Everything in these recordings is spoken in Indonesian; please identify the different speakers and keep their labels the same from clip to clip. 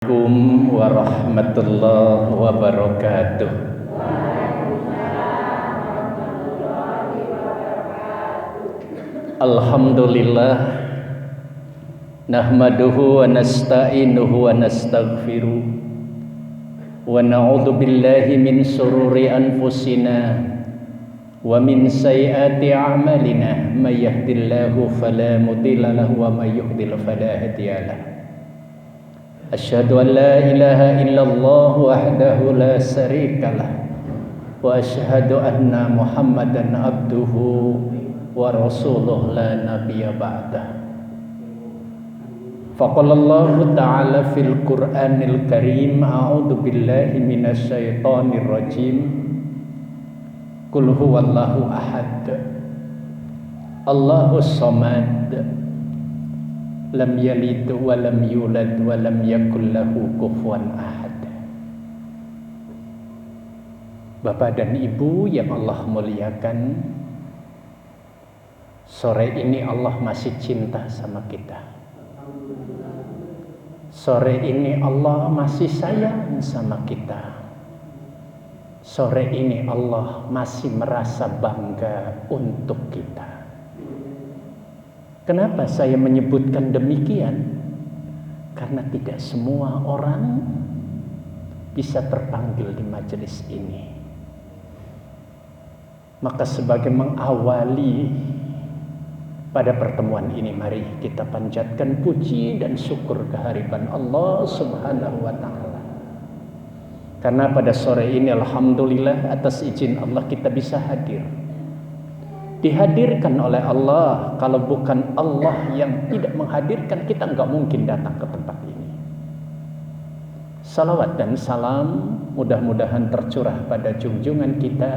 Speaker 1: Assalamualaikum warahmatullahi wabarakatuh. Alhamdulillah nahmaduhu wa nasta'inuhu wa nastaghfiruh wa na'udzu billahi min shururi anfusina wa min sayyiati a'malina may yahdihillahu fala mudilla lahu wa may yudlil fala hadiya lahu. Asyhadu an la ilaha illallah wahdahu la syarikalah wa asyhadu anna Muhammadan abduhu wa rasuluh la nabiyya ba'dah. Faqala Allah ta'ala fil Qur'anil Karim a'udzu billahi minasy syaithanir rajim. Qul huwallahu ahad. Allahus samad. Lam yalid wa lam yulad wa lam yakul lahu kufuwan ahad. Bapak dan Ibu yang Allah muliakan, sore ini Allah masih cinta sama kita. Sore ini Allah masih sayang sama kita. Sore ini Allah masih merasa bangga untuk kita. Kenapa saya menyebutkan demikian? Karena tidak semua orang bisa terpanggil di majelis ini. Maka sebagai mengawali pada pertemuan ini, mari kita panjatkan puji dan syukur kehadiran Allah Subhanahu wa Ta'ala. Karena pada sore ini alhamdulillah atas izin Allah kita bisa hadir. Dihadirkan oleh Allah. Kalau bukan Allah yang tidak menghadirkan, kita enggak mungkin datang ke tempat ini. Salawat dan salam mudah-mudahan tercurah pada junjungan kita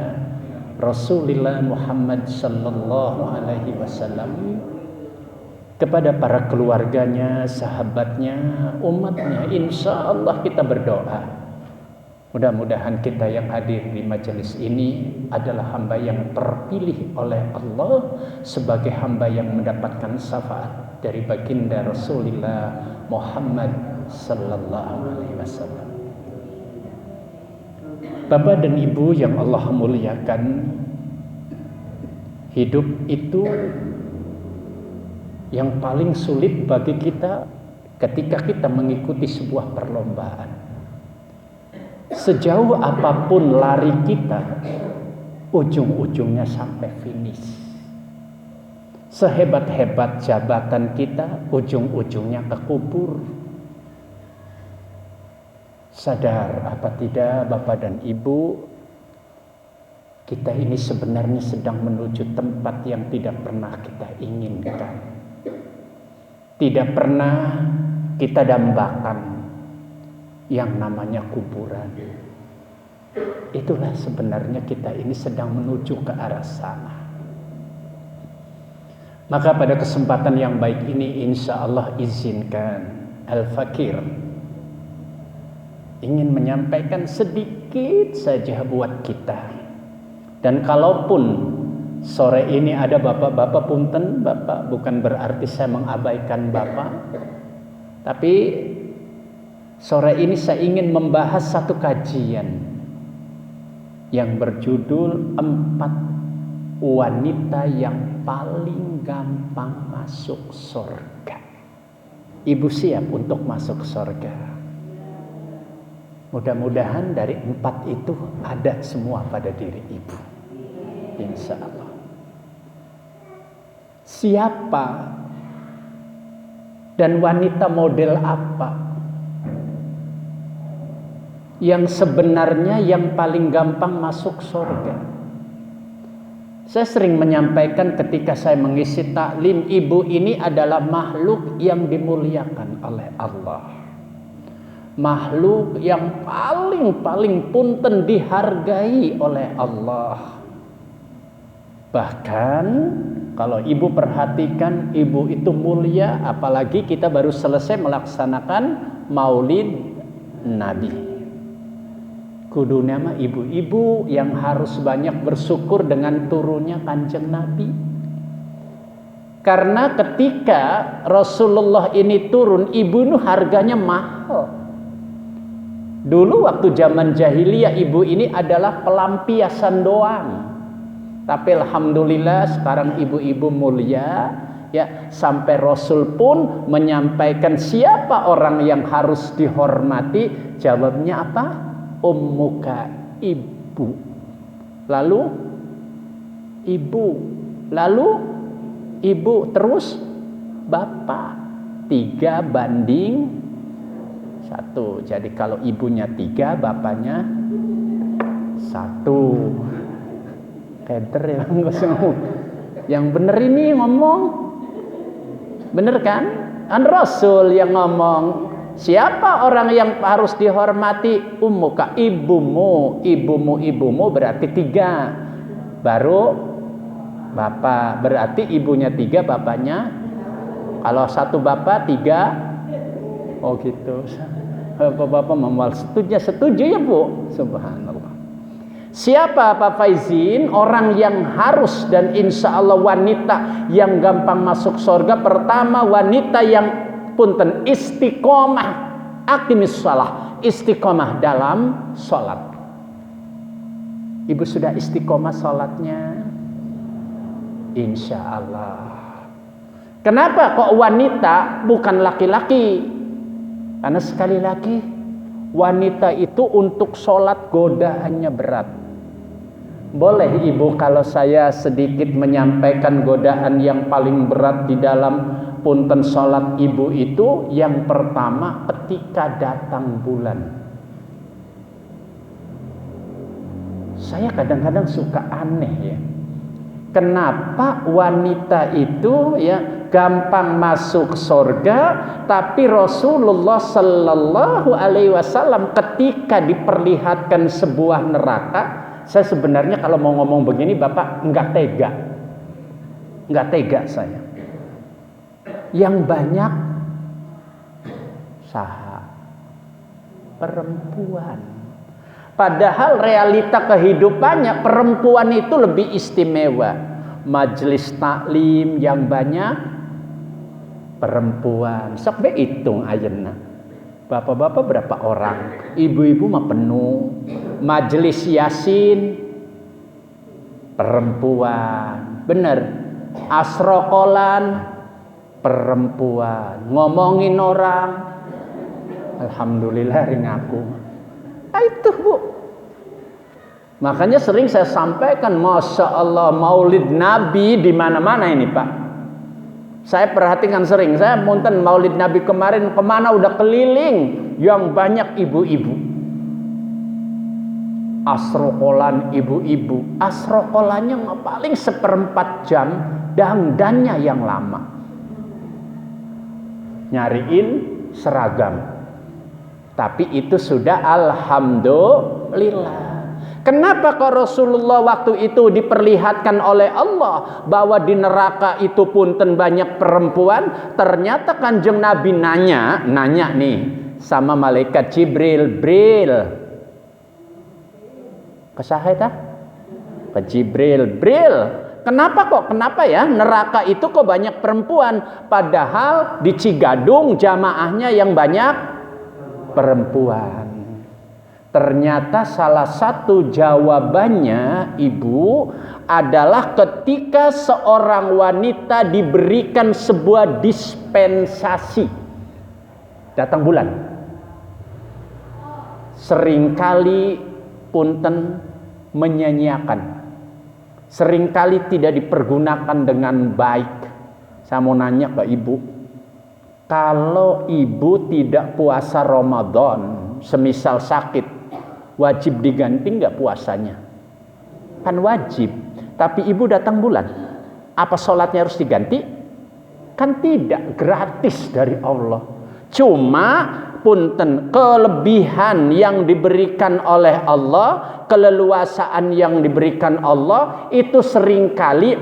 Speaker 1: Rasulullah Muhammad sallallahu alaihi wasallam, kepada para keluarganya, sahabatnya, umatnya. Insya Allah kita berdoa, mudah-mudahan kita yang hadir di majelis ini adalah hamba yang terpilih oleh Allah sebagai hamba yang mendapatkan syafaat dari baginda Rasulullah Muhammad sallallahu alaihi wasallam. Bapak dan Ibu yang Allah muliakan, hidup itu yang paling sulit bagi kita ketika kita mengikuti sebuah perlombaan. Sejauh apapun lari kita, ujung-ujungnya sampai finish. Sehebat-hebat jabatan kita, ujung-ujungnya ke kubur. Sadar apa tidak Bapak dan Ibu, kita ini sebenarnya sedang menuju tempat yang tidak pernah kita inginkan. Tidak pernah kita dambakan, yang namanya kuburan. Itulah sebenarnya kita ini sedang menuju ke arah sana. Maka pada kesempatan yang baik ini, insya Allah izinkan Al-Fakir ingin menyampaikan sedikit saja buat kita. Dan kalaupun sore ini ada bapak-bapak, punten bapak, bukan berarti saya mengabaikan bapak, tapi sore ini saya ingin membahas satu kajian yang berjudul 4 wanita yang paling gampang masuk surga. Ibu siap untuk masuk surga? Mudah-mudahan dari 4 itu ada semua pada diri ibu, insya Allah. Siapa dan wanita model apa yang sebenarnya yang paling gampang masuk surga? Saya sering menyampaikan ketika saya mengisi taklim, ibu ini adalah makhluk yang dimuliakan oleh Allah. Makhluk yang paling punten dihargai oleh Allah. Bahkan kalau ibu perhatikan, ibu itu mulia, apalagi kita baru selesai melaksanakan Maulid Nabi. Kudunya mah ibu-ibu yang harus banyak bersyukur dengan turunnya Kanjeng Nabi. Karena ketika Rasulullah ini turun, ibu itu harganya mahal. Dulu waktu zaman jahiliyah ibu ini adalah pelampiasan doang. Tapi alhamdulillah sekarang ibu-ibu mulia ya, sampai Rasul pun menyampaikan siapa orang yang harus dihormati. Jawabnya apa? Ummuka, ibu. Lalu ibu, lalu ibu, terus bapak. 3:1. Jadi kalau ibunya 3, bapaknya 1. Keder ya, yang bener ini ngomong, bener kan? Kan Rasul yang ngomong, siapa orang yang harus dihormati? Ummuka, ibumu. Ibumu berarti 3. Baru bapak, berarti ibunya 3, bapaknya. Kalau 1 bapak 3. Oh gitu. Bapak-bapak memal setuju ya Bu? Subhanallah. Siapa Pak Faizin orang yang harus dan insya Allah wanita yang gampang masuk surga? Pertama, wanita yang punten istiqomah, aqimis shalah, istiqomah dalam sholat. Ibu sudah istiqomah sholatnya? Insya Allah. Kenapa kok wanita bukan laki-laki? Karena sekali lagi wanita itu untuk sholat godaannya berat. Boleh ibu kalau saya sedikit menyampaikan godaan yang paling berat di dalam punten sholat ibu itu. Yang pertama, ketika datang bulan. Saya kadang-kadang suka aneh ya. Kenapa wanita itu ya gampang masuk surga, tapi Rasulullah Sallallahu Alaihi Wasallam ketika diperlihatkan sebuah neraka, saya sebenarnya kalau mau ngomong begini Bapak nggak tega saya. Yang banyak perempuan. Padahal realita kehidupannya perempuan itu lebih istimewa. Majelis taklim yang banyak perempuan. Sok be hitung ayeuna. Bapak-bapak berapa orang? Ibu-ibu mah penuh. Majelis yasin perempuan. Bener. Asrokolan perempuan. Ngomongin orang, alhamdulillah ring aku. Itu Bu. Makanya sering saya sampaikan, Masya Allah maulid Nabi di mana-mana ini Pak. Saya perhatikan sering, saya munten maulid Nabi kemarin kemana udah keliling, yang banyak ibu-ibu. Asrokolan ibu-ibu, asrokolannya paling 1/4 jam, dandannya yang lama. Nyariin seragam. Tapi itu sudah alhamdulillah. Kenapa kok Rasulullah waktu itu diperlihatkan oleh Allah bahwa di neraka itu punten banyak perempuan? Ternyata Kanjeng Nabi nanya nih sama malaikat Jibril, kesaheta? Ke Jibril, kenapa ya neraka itu kok banyak perempuan? Padahal di Cigadung jamaahnya yang banyak perempuan. Ternyata salah satu jawabannya Ibu adalah ketika seorang wanita diberikan sebuah dispensasi datang bulan. Seringkali punten menyanyiakan, seringkali tidak dipergunakan dengan baik. Saya mau nanya ke Ibu, kalau Ibu tidak puasa Ramadan, semisal sakit, wajib diganti nggak puasanya? Kan wajib. Tapi Ibu datang bulan, apa sholatnya harus diganti? Kan tidak, gratis dari Allah. Cuma punten kelebihan yang diberikan oleh Allah, keleluasaan yang diberikan Allah itu seringkali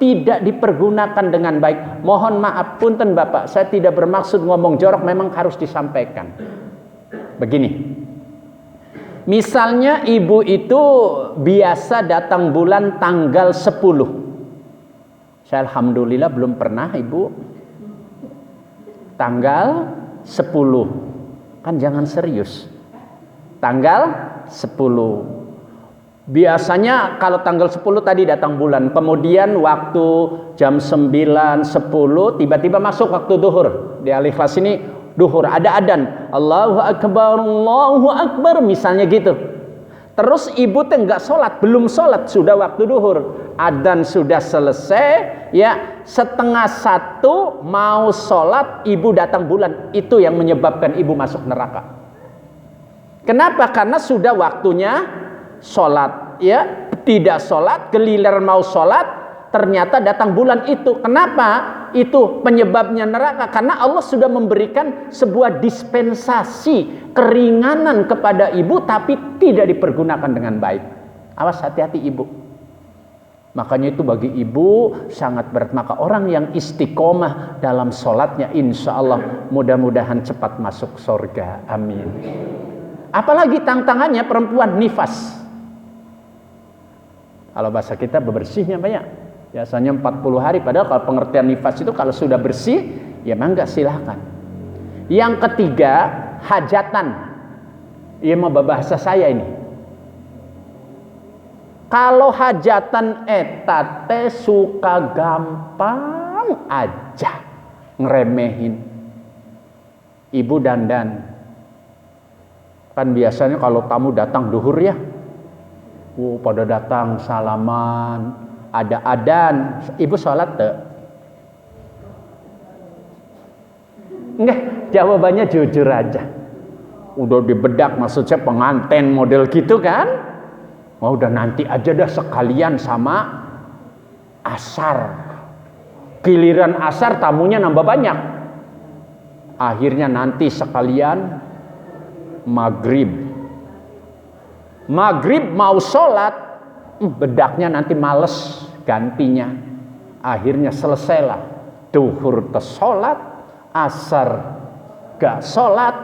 Speaker 1: tidak dipergunakan dengan baik. Mohon maaf punten Bapak, saya tidak bermaksud ngomong jorok, memang harus disampaikan. Begini, misalnya ibu itu biasa datang bulan tanggal 10. Saya alhamdulillah belum pernah Ibu tanggal 10. Kan jangan serius. Tanggal 10. Biasanya kalau tanggal 10 tadi datang bulan, kemudian waktu jam 9, 10 tiba-tiba masuk waktu duhur. Di Al-Ikhlas ini duhur, ada adzan, Allahu Akbar misalnya gitu. Terus ibu teh enggak sholat, belum sholat, sudah waktu duhur. Adzan sudah selesai, ya 12:30 mau sholat, ibu datang bulan. Itu yang menyebabkan ibu masuk neraka. Kenapa? Karena sudah waktunya sholat, ya tidak sholat, geliran mau sholat, ternyata datang bulan itu. Kenapa? Itu penyebabnya neraka, karena Allah sudah memberikan sebuah dispensasi keringanan kepada ibu, tapi tidak dipergunakan dengan baik. Awas, hati-hati ibu. Makanya itu bagi ibu sangat berat. Maka orang yang istiqomah dalam sholatnya, insya Allah mudah-mudahan cepat masuk surga. Amin. Apalagi tantangannya perempuan nifas. Kalau bahasa kita bebersihnya banyak. Biasanya 40 hari. Padahal kalau pengertian nifas itu kalau sudah bersih, ya mangga silahkan. Yang ketiga, hajatan. Ia mau bahasa saya ini. Kalau hajatan etate suka gampang aja ngeremehin. Ibu dandan. Kan biasanya kalau tamu datang duhur ya, pada datang salaman, ada adzan, ibu sholat tuh? Enggak, jawabannya jujur aja. Udah dibedak, maksudnya pengantin model gitu kan? Oh, udah nanti aja dah sekalian sama asar. Giliran asar tamunya nambah banyak. Akhirnya nanti sekalian maghrib mau sholat, bedaknya nanti males gantinya. Akhirnya selesailah duhur tersolat, asar gak sholat,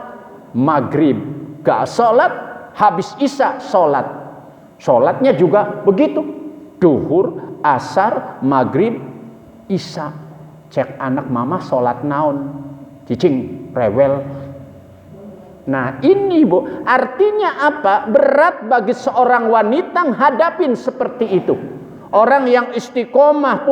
Speaker 1: maghrib gak sholat, habis isya sholat. Sholatnya juga begitu, duhur, asar, maghrib, isya. Cek anak mama sholat naon, cicing rewel. Nah ini bu, artinya apa? Berat bagi seorang wanita hadapin seperti itu. Orang yang istiqomah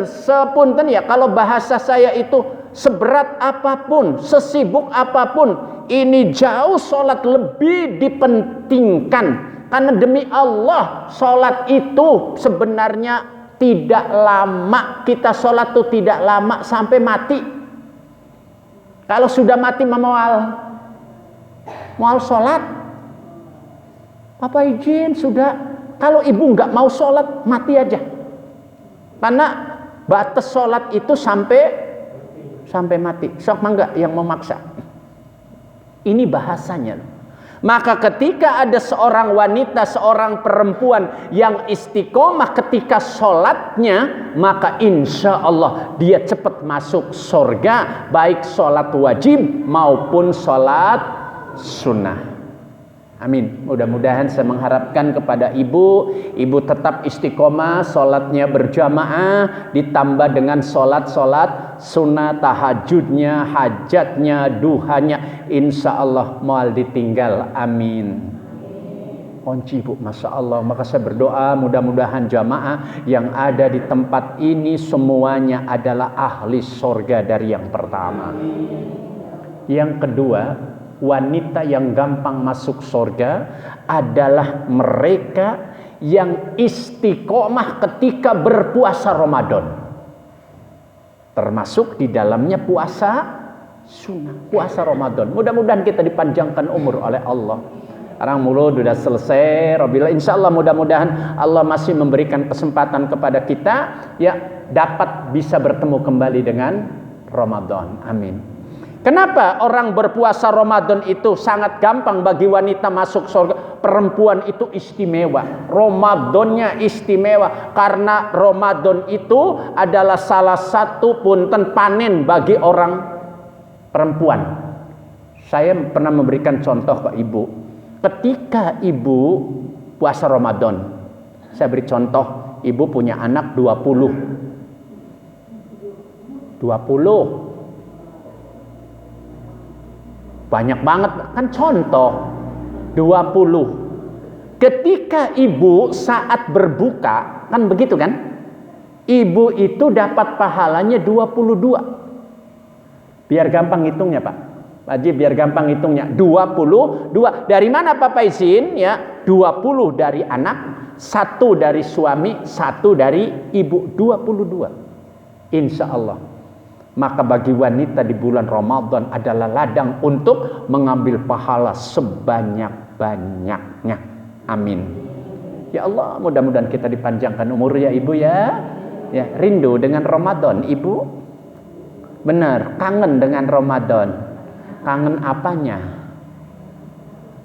Speaker 1: sepunten ya, kalau bahasa saya itu seberat apapun, sesibuk apapun, ini jauh sholat lebih dipentingkan. Karena demi Allah, sholat itu sebenarnya tidak lama. Kita sholat itu tidak lama sampai mati. Kalau sudah mati mual sholat, Papa izin sudah. Kalau ibu nggak mau sholat, mati aja. Karena batas sholat itu sampai mati. Sok mangga yang memaksa. Ini bahasanya. Maka ketika ada seorang wanita, seorang perempuan yang istiqomah ketika sholatnya, maka insya Allah dia cepat masuk surga, baik sholat wajib maupun sholat sunnah. Amin. Mudah-mudahan saya mengharapkan kepada ibu tetap istiqomah, sholatnya berjamaah, ditambah dengan sholat sunnah, tahajudnya, hajatnya, duhanya, insya Allah moal ditinggal. Amin. Kunci bu, masya Allah. Maka saya berdoa mudah-mudahan jamaah yang ada di tempat ini semuanya adalah ahli surga dari yang pertama. Yang kedua, wanita yang gampang masuk surga adalah mereka yang istiqomah ketika berpuasa Ramadan. Termasuk di dalamnya puasa sunnah, puasa Ramadan. Mudah-mudahan kita dipanjangkan umur oleh Allah. Sekarang mulut sudah selesai. Insya Allah mudah-mudahan Allah masih memberikan kesempatan kepada kita, ya dapat bisa bertemu kembali dengan Ramadan. Amin. Kenapa orang berpuasa Ramadan itu sangat gampang bagi wanita masuk surga? Perempuan itu istimewa. Ramadannya istimewa karena Ramadan itu adalah salah satu panen bagi orang perempuan. Saya pernah memberikan contoh ke ibu. Ketika ibu puasa Ramadan, saya beri contoh, ibu punya anak 20. Banyak banget kan, contoh 20. Ketika ibu saat berbuka, kan begitu kan? Ibu itu dapat pahalanya 22. Biar gampang hitungnya Pak Haji, biar gampang hitungnya. 22. Dari mana Papa izin ya? 20 dari anak, 1 dari suami, 1 dari ibu. 22. Insya Allah. Maka bagi wanita di bulan Ramadan adalah ladang untuk mengambil pahala sebanyak-banyaknya. Amin. Ya Allah, mudah-mudahan kita dipanjangkan umur ya Ibu ya. Ya, rindu dengan Ramadan Ibu. Benar, kangen dengan Ramadan. Kangen apanya?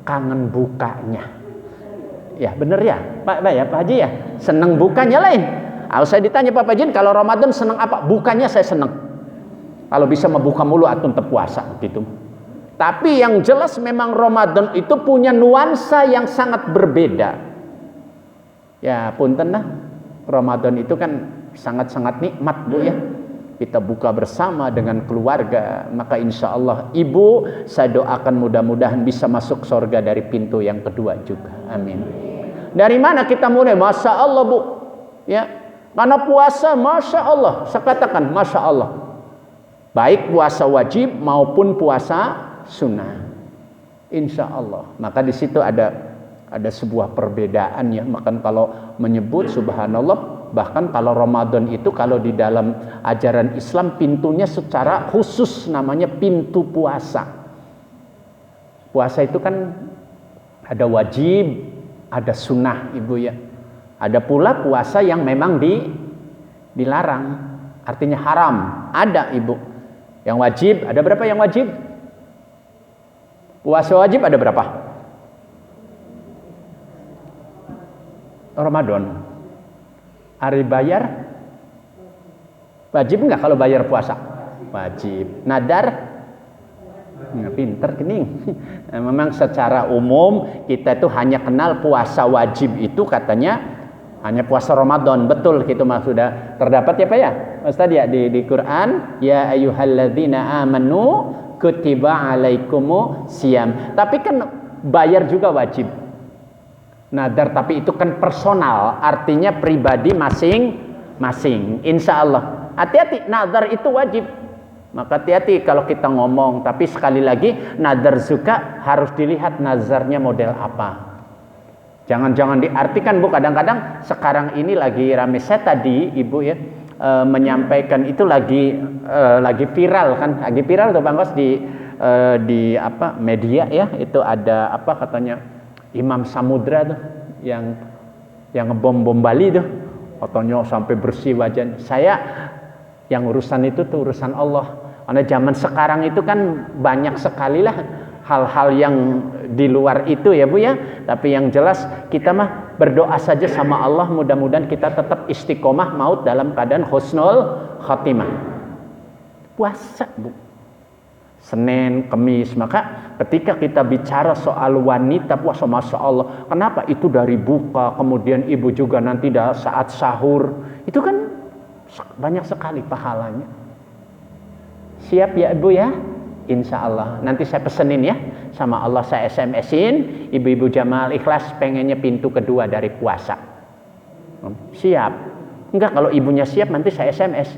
Speaker 1: Kangen bukanya. Ya, benar ya, Pak Haji ya. Senang bukanya lain. Saya ditanya Pak Haji, kalau Ramadan senang apa? Bukanya saya senang. Kalau bisa membuka mulu atun terpuasa gitu. Tapi yang jelas memang Ramadan itu punya nuansa yang sangat berbeda. Ya punten lah, Ramadan itu kan sangat-sangat nikmat Bu ya. Kita buka bersama dengan keluarga. Maka insya Allah Ibu, saya doakan mudah-mudahan bisa masuk surga dari pintu yang kedua juga. Amin. Dari mana kita mulai? Masya Allah Bu. Ya, karena puasa Masya Allah. Saya katakan Masya Allah. Baik puasa wajib maupun puasa sunnah, insya Allah. Maka di situ ada sebuah perbedaan ya. Maka kalau menyebut subhanallah, bahkan kalau Ramadan itu kalau di dalam ajaran Islam pintunya secara khusus namanya pintu puasa. Puasa itu kan ada wajib, ada sunnah Ibu ya. Ada pula puasa yang memang dilarang, artinya haram. Ada Ibu. Yang wajib, ada berapa yang wajib? Puasa wajib ada berapa? Ramadan. Hari bayar wajib enggak kalau bayar puasa? Wajib. Nadar? Nggak pinter kening. Memang secara umum kita itu hanya kenal puasa wajib itu katanya hanya puasa Ramadan. Betul gitu Mas, sudah terdapat ya Pak ya? Ustaz ya di Quran, ya ayyuhalladzina amanu kutiba alaikumus siyam. Tapi kan bayar juga wajib. Nadar tapi itu kan personal, artinya pribadi masing-masing. Insya Allah. Hati-hati, nadar itu wajib. Maka hati-hati kalau kita ngomong. Tapi sekali lagi, nadar juga harus dilihat nazarnya model apa. Jangan-jangan diartikan Bu, kadang-kadang sekarang ini lagi rame. Saya tadi Ibu ya menyampaikan itu lagi viral kan, lagi viral tuh Bang Kos di apa media ya, itu ada apa katanya Imam Samudra tuh yang ngebom Bali tuh, fotonya sampai bersih wajahnya. Saya yang urusan itu tuh urusan Allah. Karena zaman sekarang itu kan banyak sekali lah hal-hal yang di luar itu ya Bu ya. Tapi yang jelas kita mah berdoa saja sama Allah, mudah-mudahan kita tetap istiqomah maut dalam keadaan husnul khatimah. Puasa Bu, Senin, Kamis. Maka ketika kita bicara soal wanita puasa, Masya Allah, kenapa itu dari buka, kemudian ibu juga nanti saat sahur, itu kan banyak sekali pahalanya. Siap ya Ibu ya? Insya Allah. Nanti saya pesenin ya, sama Allah saya SMS-in, ibu-ibu jamaah ikhlas pengennya pintu kedua dari puasa. Siap? Enggak, kalau ibunya siap nanti saya SMS.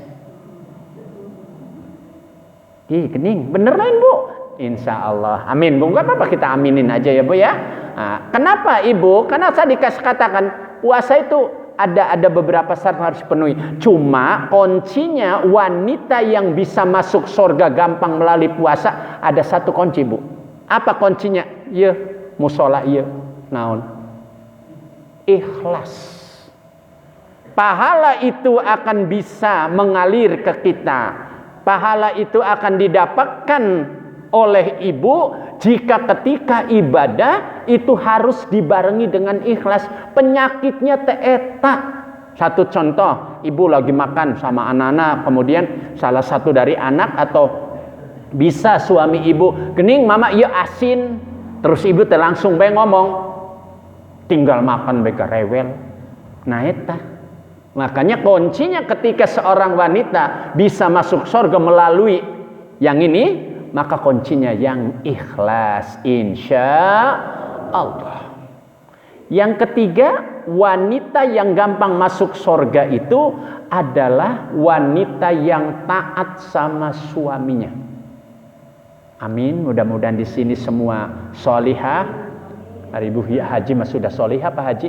Speaker 1: Kening, beneran Bu? Insya Allah. Amin Bu, enggak apa-apa kita aminin aja ya Bu ya. Nah, kenapa Ibu? Karena saya katakan puasa itu ada beberapa syarat harus dipenuhi. Cuma kuncinya wanita yang bisa masuk surga gampang melalui puasa ada satu kunci Bu. Apa kuncinya? Ya, musola ya. Naon? Ikhlas. Pahala itu akan bisa mengalir ke kita. Pahala itu akan didapatkan oleh ibu jika ketika ibadah itu harus dibarengi dengan ikhlas. Penyakitnya teeta. Satu contoh, ibu lagi makan sama anak-anak, kemudian salah satu dari anak atau bisa suami ibu, "Gening mama ieu asin." Terus ibu teh langsung bae ngomong, "Tinggal makan bega rewel." Nah eta. Makanya kuncinya ketika seorang wanita bisa masuk surga melalui yang ini, maka kuncinya yang ikhlas, insya Allah. Yang ketiga, wanita yang gampang masuk surga itu adalah wanita yang taat sama suaminya. Amin. Mudah-mudahan di sini semua solihah. Hari Ibu Haji mas sudah solihah Pak Haji?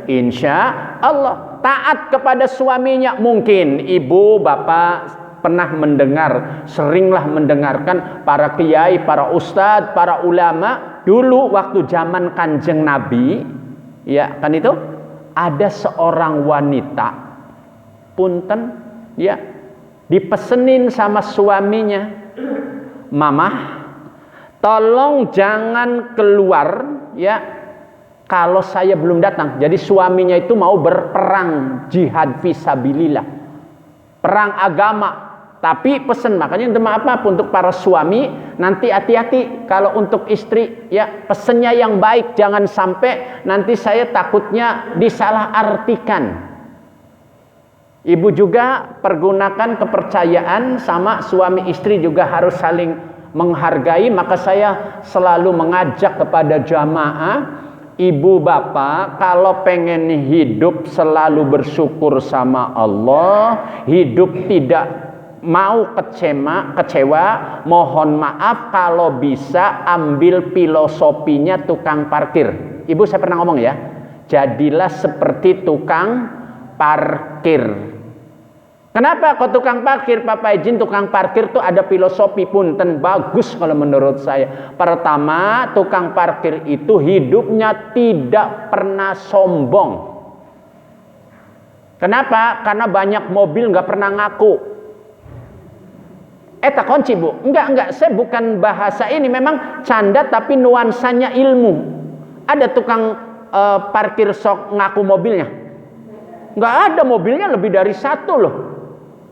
Speaker 1: Insya Allah taat kepada suaminya. Mungkin ibu bapak pernah mendengar, seringlah mendengarkan para kiai, para ustadz, para ulama dulu waktu zaman Kanjeng Nabi, ya kan itu ada seorang wanita, punten, ya dipesenin sama suaminya, mamah, tolong jangan keluar, ya kalau saya belum datang. Jadi suaminya itu mau berperang jihad fisabilillah, perang agama. Tapi pesan, makanya maaf untuk para suami, nanti hati-hati kalau untuk istri, ya pesennya yang baik, jangan sampai nanti saya takutnya disalahartikan. Ibu juga pergunakan kepercayaan sama suami istri juga harus saling menghargai. Maka saya selalu mengajak kepada jamaah, ibu bapak kalau pengen hidup selalu bersyukur sama Allah, hidup tidak mau kecewa, mohon maaf kalau bisa ambil filosofinya tukang parkir. Ibu saya pernah ngomong ya, jadilah seperti tukang parkir. Kenapa kok tukang parkir Bapak izin? Tukang parkir tuh ada filosofi punten bagus kalau menurut saya. Pertama, tukang parkir itu hidupnya tidak pernah sombong. Kenapa? Karena banyak mobil nggak pernah ngaku. Tak kunci bu, enggak, saya bukan bahasa ini, memang canda tapi nuansanya ilmu. Ada tukang parkir sok ngaku mobilnya, enggak ada, mobilnya lebih dari satu loh,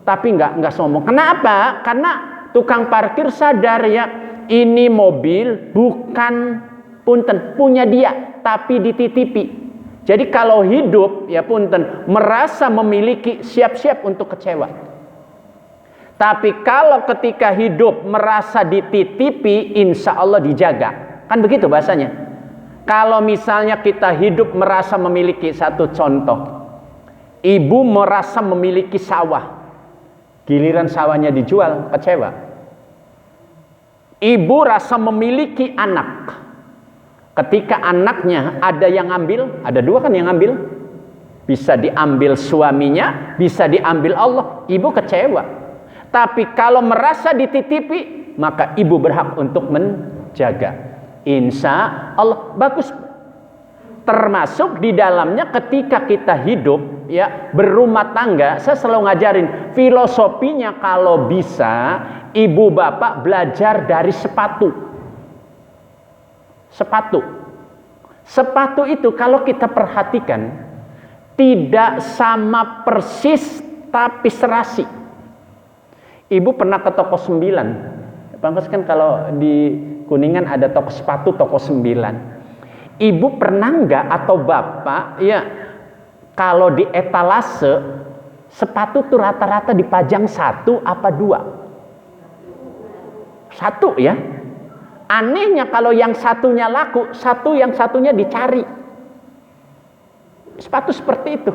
Speaker 1: tapi enggak sombong. Kenapa? Karena tukang parkir sadar ya, ini mobil bukan punten punya dia, tapi dititipi. Jadi kalau hidup ya punten merasa memiliki, siap-siap untuk kecewa. Tapi kalau ketika hidup merasa dititipi, insya Allah dijaga. Kan begitu bahasanya. Kalau misalnya kita hidup merasa memiliki, satu contoh, ibu merasa memiliki sawah, giliran sawahnya dijual, kecewa. Ibu rasa memiliki anak, ketika anaknya ada yang ambil, ada dua kan yang ambil, bisa diambil suaminya, bisa diambil Allah, ibu kecewa. Tapi kalau merasa dititipi, maka ibu berhak untuk menjaga. Insya Allah bagus. Termasuk di dalamnya ketika kita hidup, ya berumah tangga, saya selalu ngajarin filosofinya kalau bisa ibu bapak belajar dari sepatu. Sepatu itu kalau kita perhatikan tidak sama persis tapi serasi. Ibu pernah ke toko 9. Pantas kan kalau di Kuningan ada toko sepatu, toko 9. Ibu pernah enggak atau bapak ya kalau di etalase sepatu tuh rata-rata dipajang 1 apa 2? 1 ya. Anehnya kalau yang satunya laku, yang satunya dicari. Sepatu seperti itu.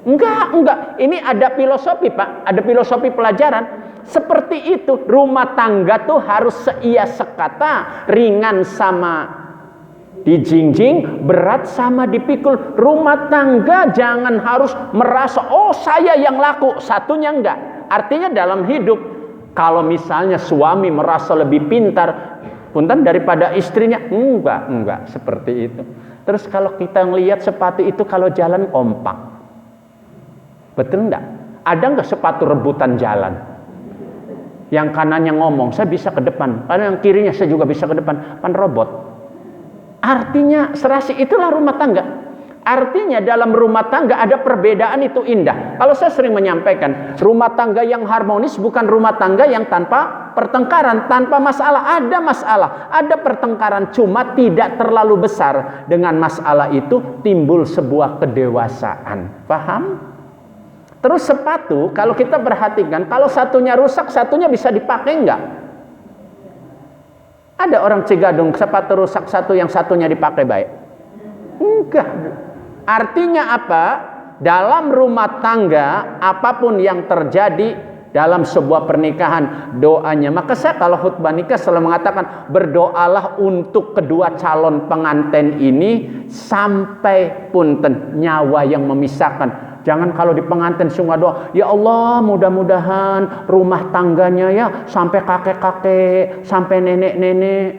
Speaker 1: Enggak. Ini ada filosofi Pak, ada filosofi pelajaran. Seperti itu, rumah tangga tuh harus seia sekata, ringan sama dijingjing, berat sama dipikul. Rumah tangga jangan harus merasa, oh saya yang laku, satunya enggak. Artinya dalam hidup, kalau misalnya suami merasa lebih pintar punten daripada istrinya, enggak seperti itu. Terus kalau kita ngelihat sepatu itu kalau jalan kompak, betul enggak? Ada enggak sepatu rebutan jalan? Yang kanannya ngomong, saya bisa ke depan. Karena yang kirinya saya juga bisa ke depan. Pan robot. Artinya serasi, itulah rumah tangga. Artinya dalam rumah tangga ada perbedaan itu indah. Kalau saya sering menyampaikan, rumah tangga yang harmonis bukan rumah tangga yang tanpa pertengkaran, tanpa masalah. Ada masalah, ada pertengkaran, cuma tidak terlalu besar. Dengan masalah itu timbul sebuah kedewasaan. Paham? Terus sepatu, kalau kita perhatikan, kalau satunya rusak, satunya bisa dipakai enggak? Ada orang Cigadung sepatu rusak satu, yang satunya dipakai baik? Enggak. Artinya apa? Dalam rumah tangga, apapun yang terjadi dalam sebuah pernikahan, doanya. Maka saya kalau khutbah nikah selalu mengatakan, berdoalah untuk kedua calon pengantin ini sampai punten nyawa yang memisahkan. Jangan kalau di pengantin semua doa, ya Allah mudah-mudahan rumah tangganya ya sampai kakek-kakek, sampai nenek-nenek.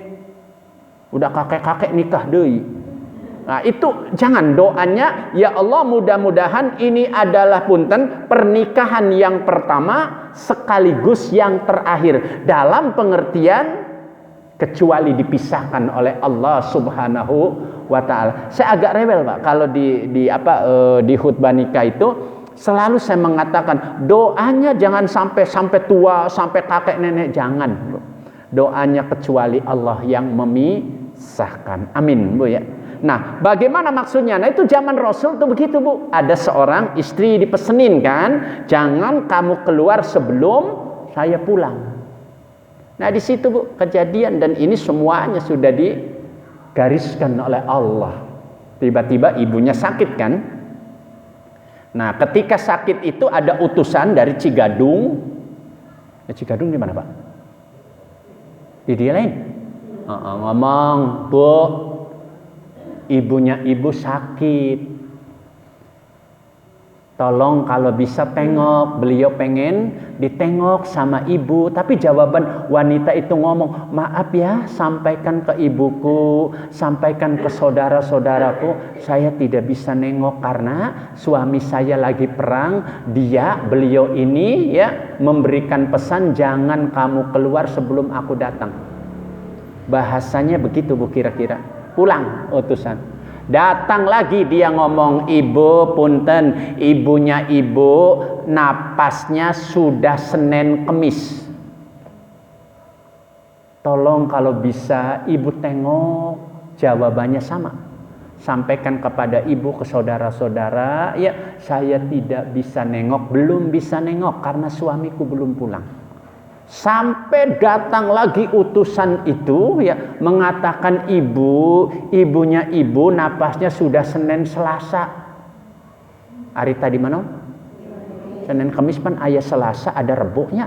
Speaker 1: Udah kakek-kakek nikah deui. Nah itu jangan, doanya ya Allah mudah-mudahan ini adalah punten pernikahan yang pertama sekaligus yang terakhir, dalam pengertian kecuali dipisahkan oleh Allah Subhanahu wa ta'ala. Saya agak rewel Pak kalau di khutbah nikah itu selalu saya mengatakan doanya jangan sampai tua, sampai kakek nenek, jangan. Doanya kecuali Allah yang memisahkan. Amin Bu ya. Nah, bagaimana maksudnya? Nah, itu zaman Rasul tuh begitu Bu. Ada seorang istri dipesenin kan, jangan kamu keluar sebelum saya pulang. Nah, di situ Bu kejadian, dan ini semuanya sudah digariskan oleh Allah. Tiba-tiba ibunya sakit kan? Nah, ketika sakit itu ada utusan dari Cigadung. Cigadung di mana Pak? Di dia lain. Ngomong, Bu, ibunya ibu sakit. Tolong kalau bisa tengok, beliau pengen ditengok sama ibu. Tapi jawaban wanita itu ngomong, maaf ya, sampaikan ke ibuku, sampaikan ke saudara-saudaraku, saya tidak bisa nengok karena suami saya lagi perang. Beliau ini ya memberikan pesan, jangan kamu keluar sebelum aku datang. Bahasanya begitu Bu kira-kira. Pulang utusan. Datang lagi dia ngomong, ibu punten, ibunya ibu napasnya sudah Senin Kemis. Tolong kalau bisa ibu tengok. Jawabannya sama. Sampaikan kepada ibu, ke saudara-saudara, ya saya tidak bisa nengok, belum bisa nengok karena suamiku belum pulang. Sampai datang lagi utusan itu ya mengatakan ibunya ibu napasnya sudah Senin Selasa. Hari tadi mana? Senin Kamis pan ayah Selasa ada Rebuhnya.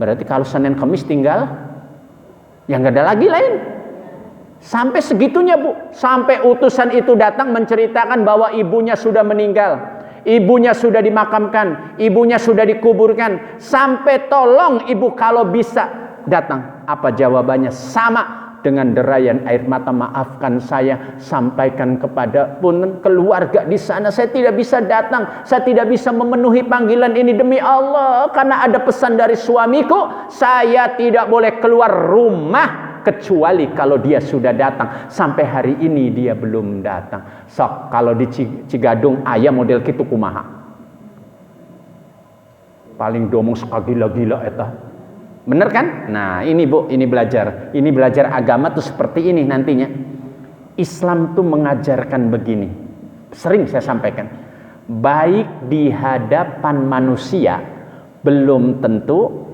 Speaker 1: Berarti kalau Senin Kamis tinggal yang gak ada lagi lain. Sampai segitunya Bu. Sampai utusan itu datang menceritakan bahwa ibunya sudah meninggal. Ibunya sudah dimakamkan, ibunya sudah dikuburkan. Sampai tolong ibu kalau bisa datang. Apa jawabannya? Sama dengan derayan air mata, maafkan saya, sampaikan kepada keluarga di sana, saya tidak bisa datang, saya tidak bisa memenuhi panggilan ini demi Allah, karena ada pesan dari suamiku, saya tidak boleh keluar rumah kecuali kalau dia sudah datang. Sampai hari ini dia belum datang. Sok kalau di Cigadung ayah model kitu kumaha? Paling domong suka gila-gila eta. Bener kan? Nah, ini Bu, ini belajar agama tuh seperti ini nantinya. Islam tuh mengajarkan begini. Sering saya sampaikan. Baik di hadapan manusia belum tentu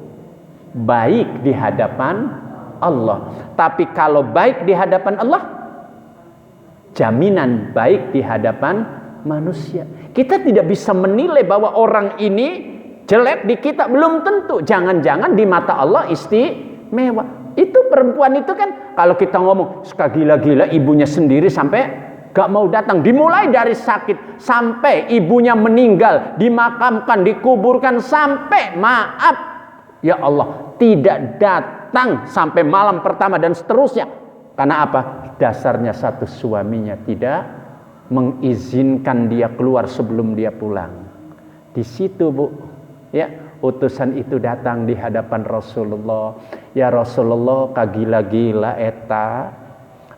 Speaker 1: baik di hadapan Allah. Tapi kalau baik di hadapan Allah, jaminan baik di hadapan manusia. Kita tidak bisa menilai bahwa orang ini jelek di kita, belum tentu. Jangan-jangan di mata Allah istimewa. Itu perempuan itu kan, kalau kita ngomong suka gila-gila, ibunya sendiri sampai gak mau datang. Dimulai dari sakit sampai ibunya meninggal, dimakamkan, dikuburkan, sampai maaf ya Allah tidak datang sampai malam pertama dan seterusnya. Karena apa? Dasarnya satu, suaminya tidak mengizinkan dia keluar sebelum dia pulang. Di situ Bu, ya utusan itu datang di hadapan Rasulullah. Ya Rasulullah, kagila-gila eta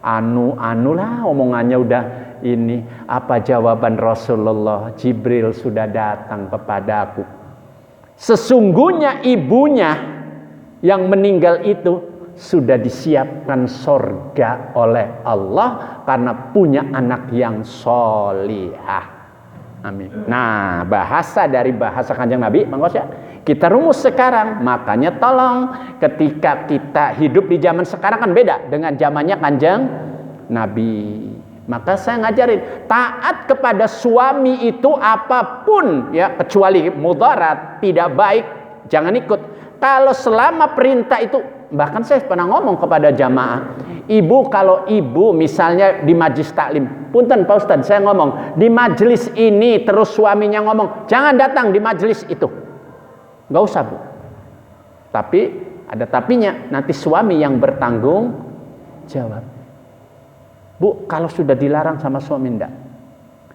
Speaker 1: anu lah omongannya udah ini. Apa jawaban Rasulullah? Jibril sudah datang kepadaku. Sesungguhnya ibunya yang meninggal itu sudah disiapkan sorga oleh Allah karena punya anak yang solihah. Amin. Nah, bahasa Kanjeng Nabi, Mang Kos ya, Kita rumus sekarang. Makanya tolong ketika kita hidup di zaman sekarang kan beda dengan zamannya Kanjeng Nabi. Maka saya ngajarin taat kepada suami itu apapun ya, kecuali mudarat, tidak baik, jangan ikut. Kalau selama perintah itu, bahkan saya pernah ngomong kepada jamaah, ibu kalau ibu misalnya di majelis taklim, punten Pak Ustadz, saya ngomong di majelis ini terus suaminya ngomong jangan datang di majelis itu, nggak usah Bu. Tapi ada tapinya, nanti suami yang bertanggung jawab. Bu, kalau sudah dilarang sama suami enggak.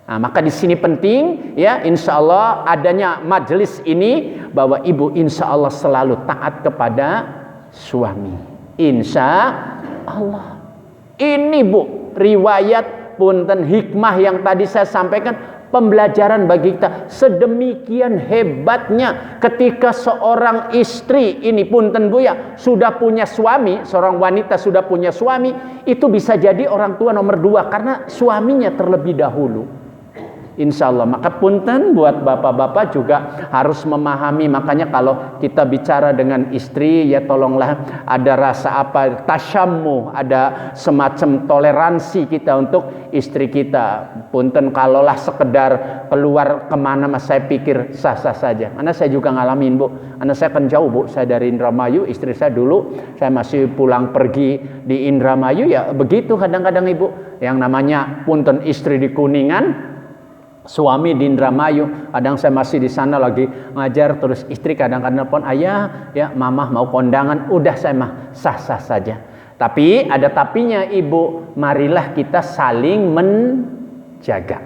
Speaker 1: Nah, maka di sini penting ya, insya Allah adanya majelis ini bahwa ibu insya Allah selalu taat kepada suami. Insya Allah. Ini Bu, riwayat punten hikmah yang tadi saya sampaikan, pembelajaran bagi kita. Sedemikian hebatnya ketika seorang istri ini punten Bu ya, sudah punya suami, seorang wanita sudah punya suami, itu bisa jadi orang tua nomor 2 karena suaminya terlebih dahulu. Insya Allah. Maka punten buat bapak-bapak juga harus memahami. Makanya kalau kita bicara dengan istri ya tolonglah ada rasa apa, tasyammu, ada semacam toleransi kita untuk istri kita. Punten kalaulah sekedar keluar kemana mas, saya pikir sah-sah saja. Karena saya juga ngalamin Bu, karena saya kan jauh Bu, saya dari Indramayu, istri saya dulu saya masih pulang pergi di Indramayu ya begitu kadang-kadang Ibu. Yang namanya punten istri di Kuningan, suami di Indramayu, kadang saya masih di sana lagi ngajar, terus istri kadang-kadang nelpon, ayah ya mamah mau kondangan, udah saya mah sah-sah saja. Tapi ada tapinya Ibu, marilah kita saling menjaga.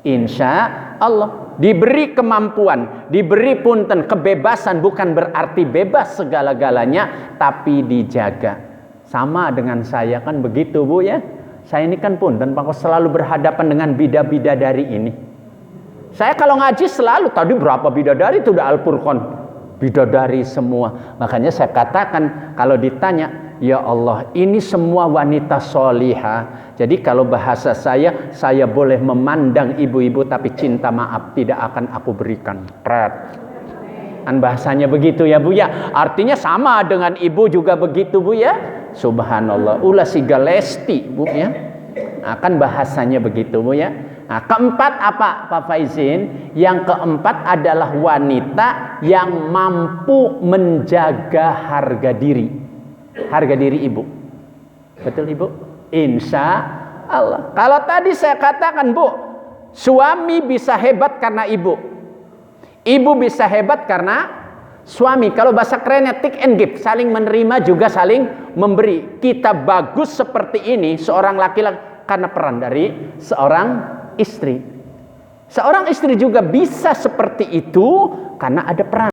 Speaker 1: Insya Allah diberi kemampuan, diberi punten kebebasan, bukan berarti bebas segala-galanya, tapi dijaga. Sama dengan saya kan begitu Bu ya. Saya ini kan punten Pak, selalu berhadapan dengan bidadari ini. Saya kalau ngaji selalu, tadi berapa bidadari itu udah Al-Furqan, bidadari semua. Makanya saya katakan kalau ditanya, ya Allah ini semua wanita solihah. Jadi kalau bahasa saya boleh memandang ibu-ibu tapi cinta maaf tidak akan aku berikan. Kan bahasanya begitu ya Bu ya. Artinya sama dengan ibu juga begitu Bu ya. Subhanallah, ulah si galesti Bu ya. Nah, kan bahasanya begitu Bu ya. Nah, keempat apa Pak Faizin? Yang keempat adalah wanita yang mampu menjaga harga diri. Harga diri ibu. Betul Ibu? Insya Allah. Kalau tadi saya katakan Bu, suami bisa hebat karena ibu. Ibu bisa hebat karena suami. Kalau bahasa kerennya take and give, saling menerima juga saling memberi. Kita bagus seperti ini seorang laki-laki karena peran dari seorang istri. Seorang istri juga bisa seperti itu karena ada peran